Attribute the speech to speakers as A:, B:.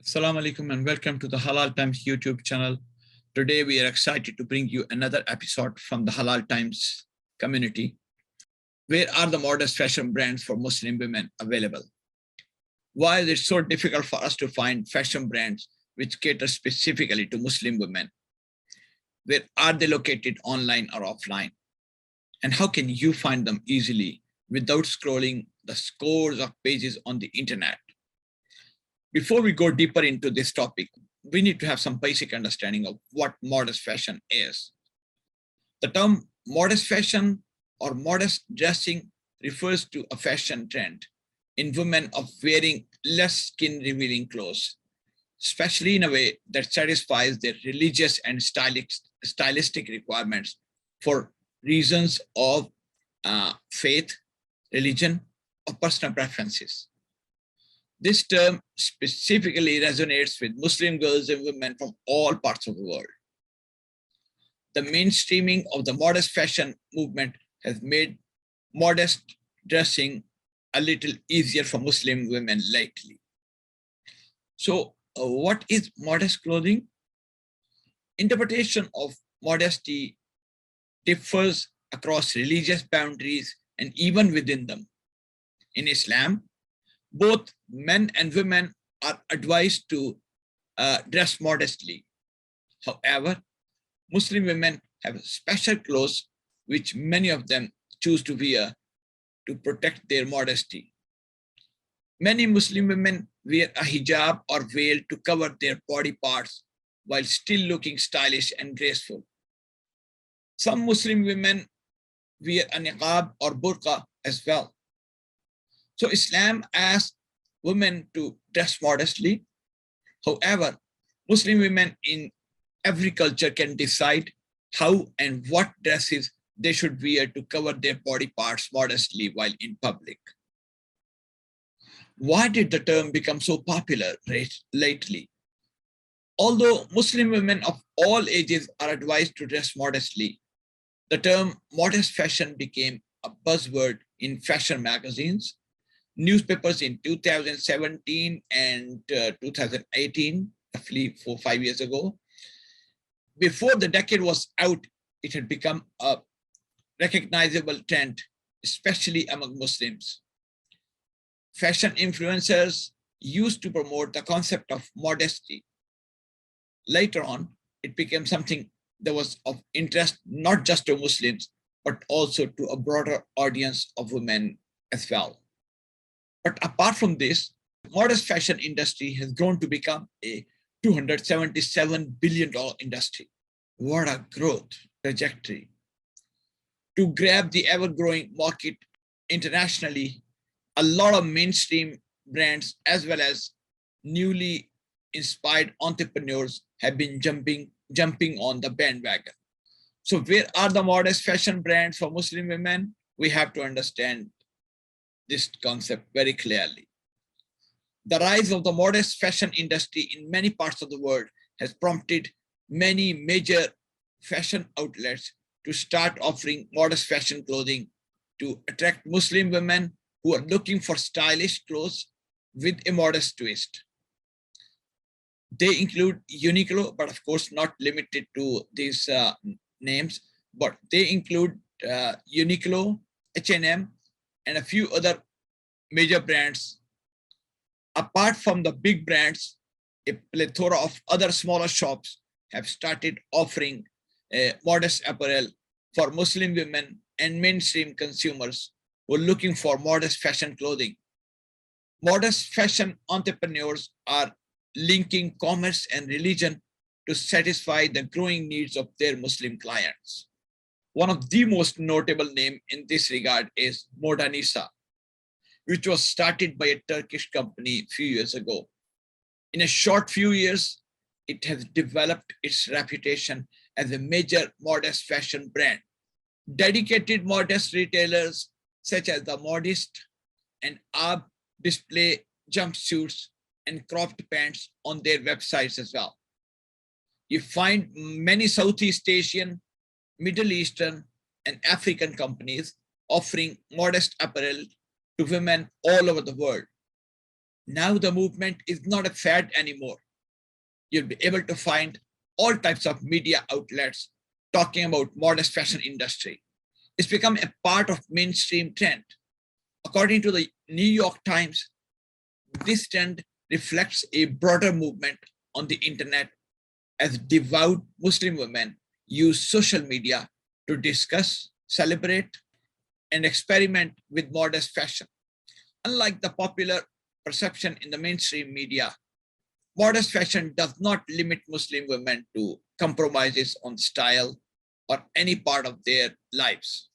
A: Assalamu alaikum and welcome to the Halal Times YouTube channel. Today we are excited to bring you another episode from the Halal Times community. Where are the modest fashion brands for Muslim women available? Why is it so difficult for us to find fashion brands which cater specifically to Muslim women? Where are they located online or offline? And how can you find them easily without scrolling the scores of pages on the internet? Before we go deeper into this topic, we need to have some basic understanding of what modest fashion is. The term modest fashion or modest dressing refers to a fashion trend in women of wearing less skin-revealing clothes, especially in a way that satisfies their religious and stylistic requirements for reasons of faith, religion, or personal preferences. This term specifically resonates with Muslim girls and women from all parts of the world. The mainstreaming of the modest fashion movement has made modest dressing a little easier for Muslim women lately. So, what is modest clothing? Interpretation of modesty differs across religious boundaries and even within them. In Islam, both men and women are advised to dress modestly. However, Muslim women have special clothes which many of them choose to wear to protect their modesty. Many Muslim women wear a hijab or veil to cover their body parts while still looking stylish and graceful. Some Muslim women wear a niqab or burqa as well. So Islam asks women to dress modestly. However, Muslim women in every culture can decide how and what dresses they should wear to cover their body parts modestly while in public. Why did the term become so popular lately? Although Muslim women of all ages are advised to dress modestly, the term modest fashion became a buzzword in fashion magazines, newspapers in 2017 and 2018, roughly 4-5 years ago. Before the decade was out, it had become a recognizable trend, especially among Muslims. Fashion influencers used to promote the concept of modesty. Later on, it became something that was of interest not just to Muslims, but also to a broader audience of women as well. But apart from this, modest fashion industry has grown to become a $277 billion industry. What a growth trajectory. To grab the ever-growing market internationally, a lot of mainstream brands as well as newly inspired entrepreneurs have been jumping on the bandwagon. So where are the modest fashion brands for Muslim women? We have to understand this concept very clearly. The rise of the modest fashion industry in many parts of the world has prompted many major fashion outlets to start offering modest fashion clothing to attract Muslim women who are looking for stylish clothes with a modest twist. They include Uniqlo, but of course not limited to these names, but they include Uniqlo, H&M, and a few other major brands. Apart from the big brands, a plethora of other smaller shops have started offering modest apparel for Muslim women and mainstream consumers who are looking for modest fashion clothing. Modest fashion entrepreneurs are linking commerce and religion to satisfy the growing needs of their Muslim clients. One of the most notable names in this regard is Modanisa, which was started by a Turkish company a few years ago. In a short few years, it has developed its reputation as a major modest fashion brand. Dedicated modest retailers such as The Modest and Ab display jumpsuits and cropped pants on their websites as well. You find many Southeast Asian, Middle Eastern, and African companies offering modest apparel to women all over the world. Now the movement is not a fad anymore. You'll be able to find all types of media outlets talking about modest fashion industry. It's become a part of mainstream trend. According to the New York Times, this trend reflects a broader movement on the internet as devout Muslim women use social media to discuss, celebrate, and experiment with modest fashion. Unlike the popular perception in the mainstream media, modest fashion does not limit Muslim women to compromises on style or any part of their lives.